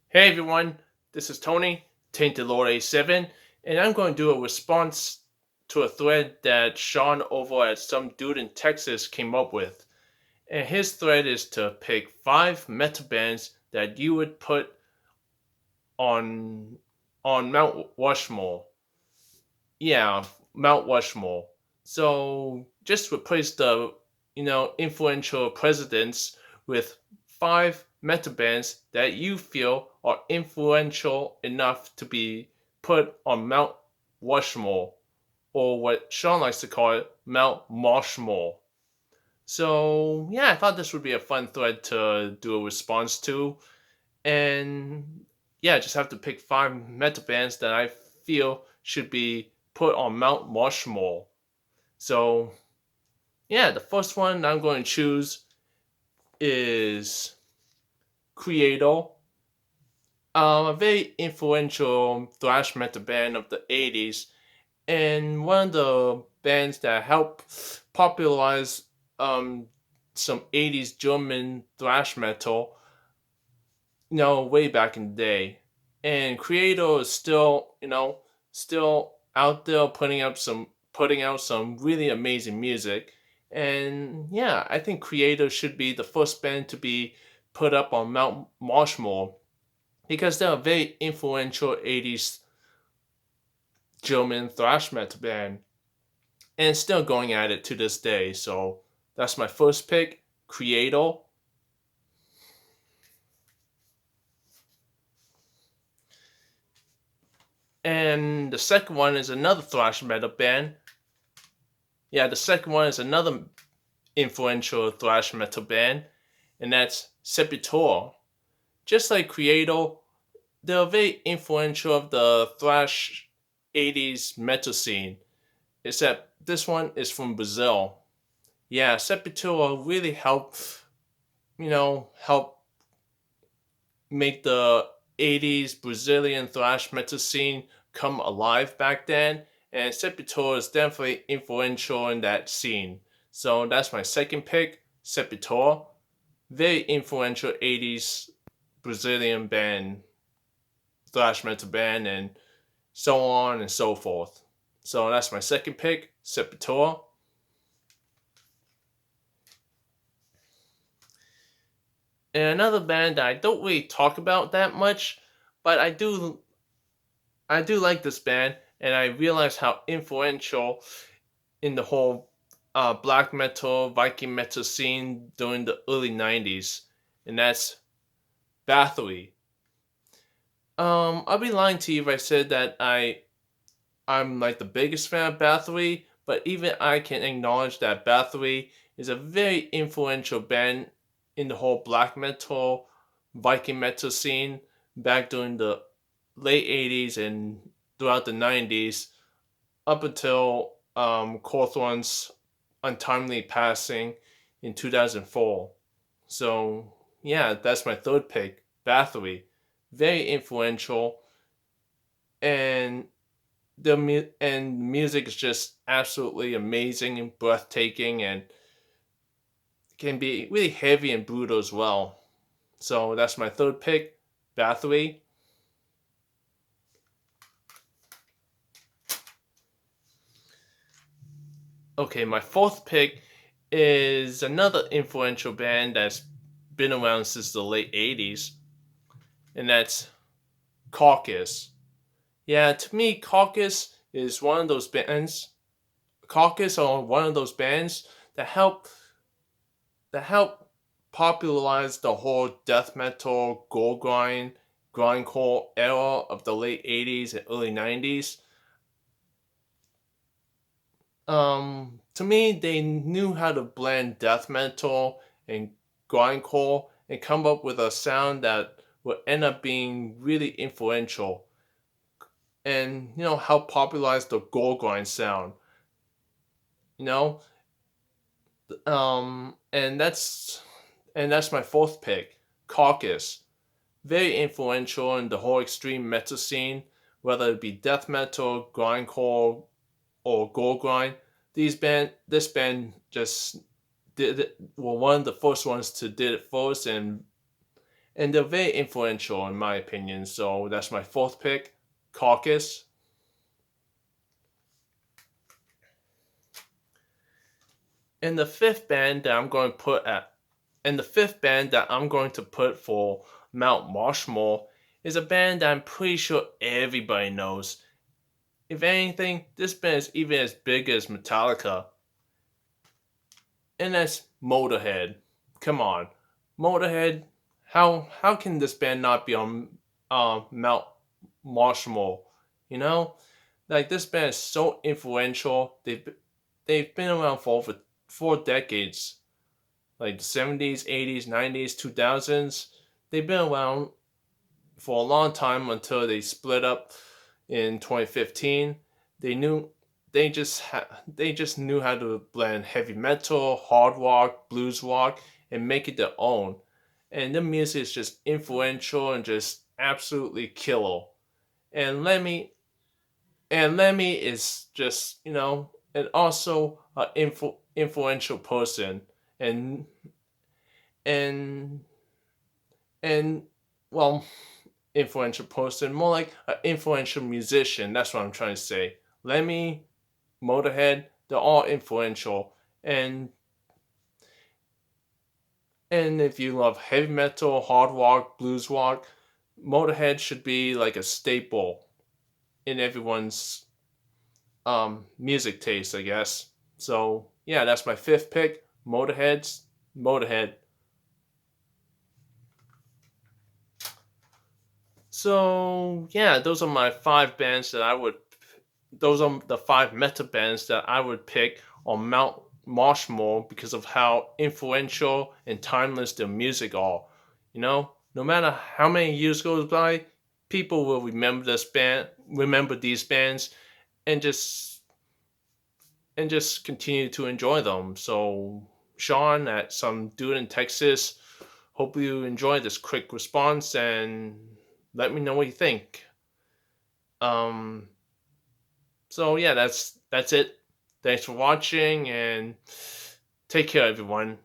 Hey everyone, this is Tony, Tainted Lord A7, and I'm going to do a response to a thread that Sean over at some dude in Texas came up with. And his thread is to pick five metal bands that you would put on Mount Rushmore. Yeah, Mount Rushmore. So just replace the influential presidents with five metal bands that you feel are influential enough to be put on Mount Rushmore, or what Sean likes to call it, Mount Moshmore. So yeah, I thought this would be a fun thread to do a response to, and yeah, just have to pick five metal bands that I feel should be put on Mount Rushmore. So yeah, the first one I'm going to choose is Creator, a very influential thrash metal band of the 80s, and one of the bands that helped popularize um, some 80s German thrash metal, way back in the day. And Creator is still, still out there putting out some really amazing music. And yeah, I think Creator should be the first band to be put up on Mount Marshmore because they're a very influential 80s German thrash metal band and still going at it to this day. So that's my first pick, Creator. And the second one is another thrash metal band. Yeah, the second one is another influential thrash metal band, and that's Sepultura. Just like Creator, they're very influential of the thrash 80s metal scene, except this one is from Brazil. Yeah, Sepultura really help make the 80s Brazilian thrash metal scene come alive back then, and Sepultura is definitely influential in that scene. So that's my second pick, Sepultura. Very influential 80s Brazilian band, thrash metal band, and so on and so forth. So that's my second pick, Sepultura. And another band that I don't really talk about that much, but I do like this band, and I realize how influential in the whole black metal, Viking metal scene during the early '90s, and that's Bathory. I'll be lying to you if I said that I'm like the biggest fan of Bathory, but even I can acknowledge that Bathory is a very influential band in the whole black metal, Viking metal scene back during the late '80s and throughout the '90s, up until Cawthorn's untimely passing in 2004. So yeah, that's my third pick, Bathory. Very influential, and and music is just absolutely amazing and breathtaking, and can be really heavy and brutal as well. So that's my third pick, Bathory. Okay, my fourth pick is another influential band that's been around since the late '80s, and that's Caucus. Yeah, to me, Caucus is one of those bands. Caucus are one of those bands that help popularize the whole death metal, gore grindcore era of the late '80s and early '90s. To me, they knew how to blend death metal and grindcore and come up with a sound that would end up being really influential and help popularize the gore grind sound. You know, and that's my fourth pick, Caucus. Very influential in the whole extreme metal scene, whether it be death metal, grindcore, or gore grind. This band just did it, were one of the first ones to did it first, and they're very influential in my opinion. So that's my fourth pick, Caucus. And the fifth band that I'm going to put at and the fifth band that I'm going to put for Mount Moshmore is a band that I'm pretty sure everybody knows. If anything, this band is even as big as Metallica, and that's Motorhead. Come on, Motorhead. How can this band not be on Mount Moshmore? You know, like this band is so influential. They've been around for over 4 decades, like the 70s, 80s, 90s, 2000s. They've been around for a long time until they split up in 2015. They knew they just knew how to blend heavy metal, hard rock, blues rock, and make it their own. And the music is just influential and just absolutely killer. And Lemmy is just and also an influential person, and and and well, influential person, more like an influential musician. That's what I'm trying to say. Lemmy, Motorhead, they're all influential, and if you love heavy metal, hard rock, blues rock, Motorhead should be like a staple in everyone's music taste, I guess. So yeah, that's my fifth pick. Motorhead. So yeah, those are my five bands that I would. Those are the five metal bands that I would pick on Mount Moshmore because of how influential and timeless their music are. No matter how many years goes by, people will remember these bands, and just continue to enjoy them. So, Sean, at some dude in Texas, hope you enjoy this quick response and let me know what you think. Um, so yeah, that's it. Thanks for watching and take care, everyone.